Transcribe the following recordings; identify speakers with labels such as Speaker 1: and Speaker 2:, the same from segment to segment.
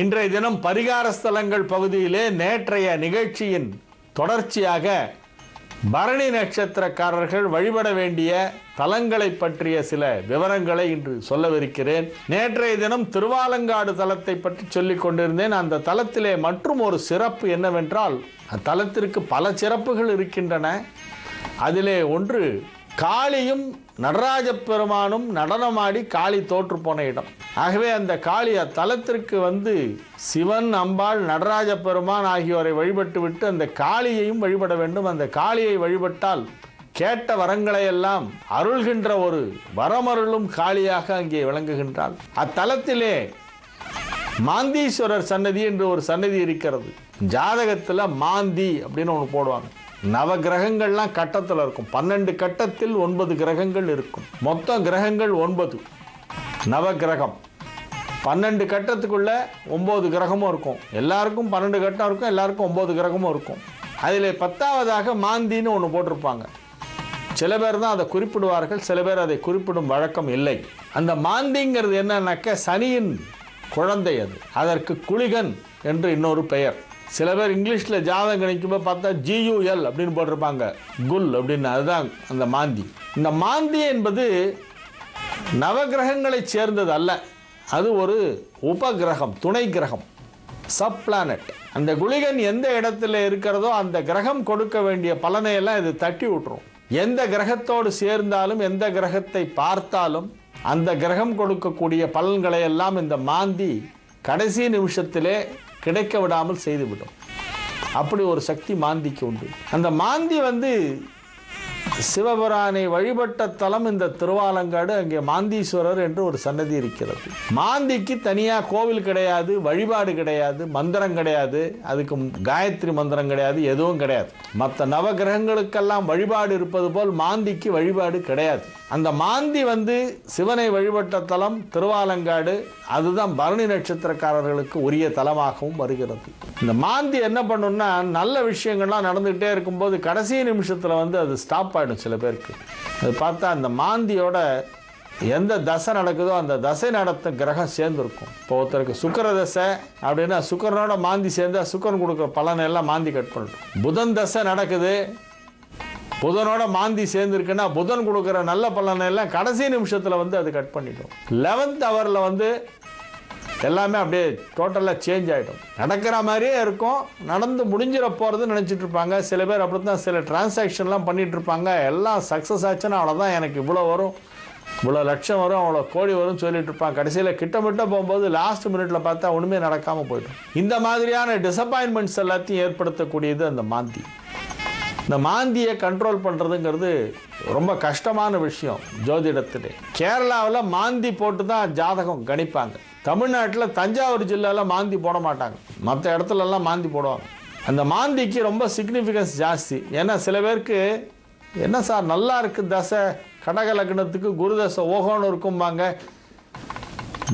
Speaker 1: இன்றைய தினம் பரிகார ஸ்தலங்கள் பகுதியிலே நேற்றைய நிகழ்ச்சியின் தொடர்ச்சியாக பரணி நட்சத்திரக்காரர்கள் வழிபட வேண்டிய தலங்களை பற்றிய சில விவரங்களை இன்று சொல்லவிருக்கிறேன். நேற்றைய தினம் திருவாலங்காடு தலத்தை பற்றி சொல்லிக் கொண்டிருந்தேன். அந்த தலத்திலே மற்றும் ஒரு சிறப்பு என்னவென்றால், அத்தலத்திற்கு பல சிறப்புகள் இருக்கின்றன. அதிலே ஒன்று, காளியும் நடராஜ பெருமானும் நடனமாடி காளி தோற்று போன இடம். ஆகவே அந்த காளி அத்தலத்திற்கு சிவன், அம்பாள், நடராஜ பெருமான் ஆகியோரை வழிபட்டு விட்டு அந்த காளியையும் வழிபட வேண்டும். அந்த காளியை வழிபட்டால் கேட்ட வரங்களை எல்லாம் அருள்கின்ற ஒரு வரமருளும் காளியாக அங்கே விளங்குகின்றாள். அத்தலத்திலே மாந்தீஸ்வரர் சன்னதி என்று ஒரு சன்னதி இருக்கிறது. ஜாதகத்தில் மாந்தி அப்படின்னு ஒன்று போடுவாங்க. நவ கிரகங்கள்லாம் கட்டத்தில் இருக்கும். 12 கட்டத்தில் 9 கிரகங்கள் இருக்கும். மொத்தம் கிரகங்கள் 9. நவ கிரகம் 12 கட்டத்துக்குள்ள 9 கிரகமும் இருக்கும். எல்லாருக்கும் 12 கட்டம் இருக்கும், எல்லாருக்கும் 9 கிரகமும் இருக்கும். அதில் 10வதாக மாந்தின்னு ஒன்று போட்டிருப்பாங்க. சில பேர் தான் அதை குறிப்பிடுவார்கள், சில பேர் அதை குறிப்பிடும் வழக்கம் இல்லை. அந்த மாந்திங்கிறது என்னன்னாக்க சனியின் குழந்தை. அதற்கு குளிகன் என்று இன்னொரு பெயர். சில பேர் இங்கிலீஷில் ஜாதகம் கணிக்கும்போது பார்த்தா GUL அப்படின்னு போட்டிருப்பாங்க, குல் அப்படின்னு. அதுதான் அந்த மாந்தி. இந்த மாந்தி என்பது நவகிரகங்களை சேர்ந்தது அல்ல. அது ஒரு உபகிரகம், துணை கிரகம், சப் பிளானட். அந்த குளிகன் எந்த இடத்துல இருக்கிறதோ அந்த கிரகம் கொடுக்க வேண்டிய பலனையெல்லாம் இது தட்டி விட்டுரும். எந்த கிரகத்தோடு சேர்ந்தாலும், எந்த கிரகத்தை பார்த்தாலும் அந்த கிரகம் கொடுக்கக்கூடிய பலன்களை எல்லாம் இந்த மாந்தி கடைசி நிமிஷத்திலே கிடைக்க விடாமல் செய்துவிடும். அப்படி ஒரு சக்தி மாந்திக்கு உண்டு. அந்த மாந்தி சிவபுரானை வழிபட்ட தலம் இந்த திருவாலங்காடு. அங்கே மாந்தீஸ்வரர் என்று ஒரு சன்னதி இருக்கிறது. மாந்திக்கு தனியாக கோவில் கிடையாது, வழிபாடு கிடையாது, மந்திரம் கிடையாது, அதுக்கு காயத்ரி மந்திரம் கிடையாது, எதுவும் கிடையாது. மற்ற நவகிரகங்களுக்கெல்லாம் வழிபாடு இருப்பது போல் மாந்திக்கு வழிபாடு கிடையாது. அந்த மாந்தி சிவனை வழிபட்ட தலம் திருவாலங்காடு. அதுதான் பரணி நட்சத்திரக்காரர்களுக்கு உரிய தலமாகவும் வருகிறது. இந்த மாந்தி என்ன பண்ணுன்னா, நல்ல விஷயங்கள்லாம் நடந்துகிட்டே இருக்கும்போது கடைசி நிமிஷத்தில் அது ஸ்டாப் ஆகிடும். சில பேருக்கு அது பார்த்தா அந்த மாந்தியோட எந்த தசை நடக்குதோ அந்த தசை நடத்த கிரகம் சேர்ந்துருக்கும். இப்போ ஒருத்தருக்கு சுக்கர தசை அப்படின்னா சுக்கரனோட மாந்தி சேர்ந்தா சுக்கரன் கொடுக்குற பலனை எல்லாம் மாந்தி கட் பண்ணிடும். புதன் தசை நடக்குது, புதனோட மாந்தி சேர்ந்துருக்குன்னா புதன் கொடுக்குற நல்ல பலனை எல்லாம் கடைசி நிமிஷத்தில் அது கட் பண்ணிடும். 11th ஹவரில் எல்லாமே அப்படியே டோட்டலாக சேஞ்ச் ஆகிடும். நடக்கிற மாதிரியே இருக்கும், நடந்து முடிஞ்சிட போகிறதுன்னு நினச்சிட்டு இருப்பாங்க. சில பேர் அப்படி தான் சில டிரான்சாக்ஷன்லாம் பண்ணிகிட்டு இருப்பாங்க. எல்லாம் சக்ஸஸ் ஆச்சுன்னா அவ்வளோதான், எனக்கு இவ்வளோ வரும், இவ்வளோ லட்சம் வரும், அவ்வளோ கோடி வரும்னு சொல்லிட்டு இருப்பாங்க. கடைசியில் கிட்டமிட்ட போகும்போது லாஸ்ட் மினிட்ல பார்த்தா ஒன்றுமே நடக்காமல் போய்டும். இந்த மாதிரியான டிசப்பாயின்மெண்ட்ஸ் எல்லாத்தையும் ஏற்படுத்தக்கூடியது அந்த மாந்தி. இந்த மாந்தியை கண்ட்ரோல் பண்ணுறதுங்கிறது ரொம்ப கஷ்டமான விஷயம் ஜோதிடத்திலே. கேரளாவில் மாந்தி போட்டு தான் ஜாதகம் கணிப்பாங்க. தமிழ்நாட்டில் தஞ்சாவூர் ஜில்லாவில் மாந்தி போட மாட்டாங்க, மற்ற இடத்துலலாம் மாந்தி போடுவாங்க. அந்த மாந்திக்கு ரொம்ப சிக்னிஃபிகன்ஸ் ஜாஸ்தி. ஏன்னா சில பேருக்கு என்ன சார் நல்லா இருக்குது தசை, கடக லக்னத்துக்கு குரு தசை ஓகோன்னு இருக்கும்பாங்க,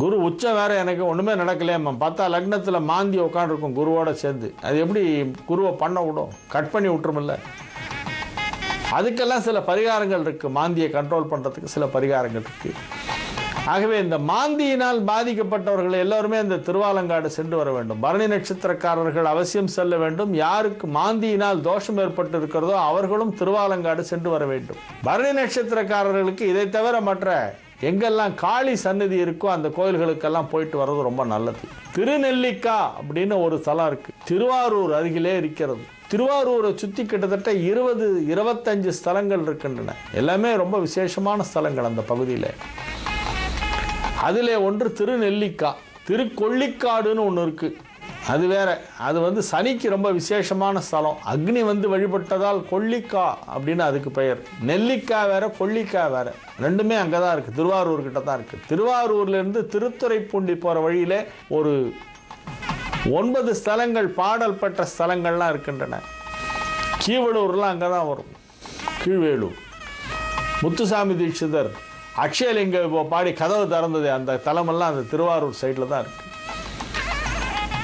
Speaker 1: குரு உச்சம் வேறு, எனக்கு ஒன்றுமே நடக்கலையம்மா, பார்த்தா லக்னத்தில் மாந்தி உட்காந்துருக்கும் குருவோட சேர்ந்து. அது எப்படி குருவை பண்ண விடும், கட் பண்ணி விட்டுருமில்ல. அதுக்கெல்லாம் சில பரிகாரங்கள் இருக்குது. மாந்தியை கண்ட்ரோல் பண்ணுறதுக்கு சில பரிகாரங்கள் இருக்குது. ஆகவே இந்த மாந்தியினால் பாதிக்கப்பட்டவர்கள் எல்லோருமே இந்த திருவாலங்காடு சென்று வர வேண்டும். பரணி நட்சத்திரக்காரர்கள் அவசியம் செல்ல வேண்டும். யாருக்கு மாந்தியினால் தோஷம் ஏற்பட்டு இருக்கிறதோ அவர்களும் திருவாலங்காடு சென்று வர வேண்டும். பரணி நட்சத்திரக்காரர்களுக்கு இதை தவிர மற்ற எங்கெல்லாம் காளி சன்னதி இருக்கோ அந்த கோயில்களுக்கெல்லாம் போயிட்டு வர்றது ரொம்ப நல்லது. திருநெல்லிக்கா அப்படின்னு ஒரு தலம் இருக்கு, திருவாரூர் அருகிலே இருக்கிறது. திருவாரூரை சுற்றி கிட்டத்தட்ட 20-25 ஸ்தலங்கள் இருக்கின்றன. எல்லாமே ரொம்ப விசேஷமான ஸ்தலங்கள் அந்த பகுதியில். அதில் ஒன்று திருநெல்லிக்கா. திருக்கொள்ளிக்காடுன்னு ஒன்று இருக்குது, அது வேற. அது சனிக்கு ரொம்ப விசேஷமான ஸ்தலம். அக்னி வழிபட்டதால் கொள்ளிக்கா அப்படின்னு அதுக்கு பெயர். நெல்லிக்காய் வேற, கொள்ளிக்காய் வேற, ரெண்டுமே அங்கே தான் இருக்குது, திருவாரூர் கிட்ட தான் இருக்குது. திருவாரூர்லேருந்து திருத்துறைப்பூண்டி போகிற வழியில் ஒரு 9 ஸ்தலங்கள், பாடல் பெற்ற ஸ்தலங்கள்லாம் இருக்கின்றன. கீவளூர்லாம் அங்கே தான் வரும். கீழ்வேலூர் முத்துசாமி தீட்சிதர் அக்ஷயலிங்க பாடி கதவு திறந்தது, அந்த தலமெல்லாம் அந்த திருவாரூர் சைடில் தான் இருக்குது.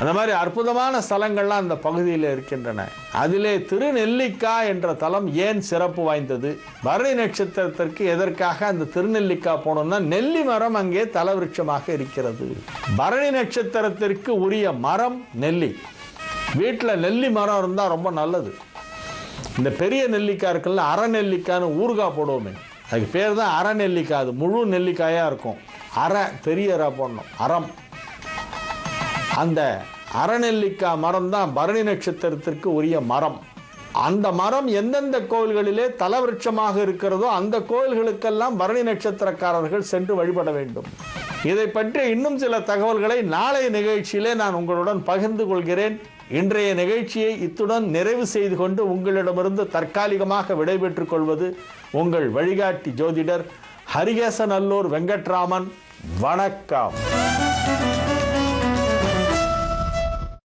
Speaker 1: அந்த மாதிரி அற்புதமான ஸ்தலங்கள்லாம் அந்த பகுதியில் இருக்கின்றன. அதிலே திருநெல்லிக்காய் என்ற தலம் ஏன் சிறப்பு வாய்ந்தது? பரணி நட்சத்திரத்திற்கு எதற்காக அந்த திருநெல்லிக்காய் போனோம்னா நெல்லி மரம் அங்கே தலவிருட்சமாக இருக்கிறது. பரணி நட்சத்திரத்திற்கு உரிய மரம் நெல்லி. வீட்டில் நெல்லி மரம் இருந்தால் ரொம்ப நல்லது. இந்த பெரிய நெல்லிக்காய் இருக்குல்ல, அரைநெல்லிக்காய்னு ஊறுகாய் போடுவோமே, அதுக்கு பேர் தான் அரைநெல்லிக்காய். அது முழு நெல்லிக்காயாக இருக்கும். அரை பெரிய அரை போடணும், அறம். அந்த அரைநெல்லிக்காய் மரம் தான் பரணி நட்சத்திரத்திற்கு உரிய மரம். அந்த மரம் எந்தெந்த கோவில்களிலே தலவிருட்சமாக இருக்கிறதோ அந்த கோவில்களுக்கெல்லாம் பரணி நட்சத்திரக்காரர்கள் சென்று வழிபட வேண்டும். இதை பற்றி இன்னும் சில தகவல்களை நாளைய நிகழ்ச்சியிலே நான் உங்களுடன் பகிர்ந்து கொள்கிறேன். இன்றைய நிகழ்ச்சியை இத்துடன் நிறைவு செய்து கொண்டு உங்களிடமிருந்து தற்காலிகமாக விடைபெற்றுக் கொள்வது உங்கள் வழிகாட்டி ஜோதிடர் ஹரிகேசநல்லூர் வெங்கட்ராமன். வணக்கம்.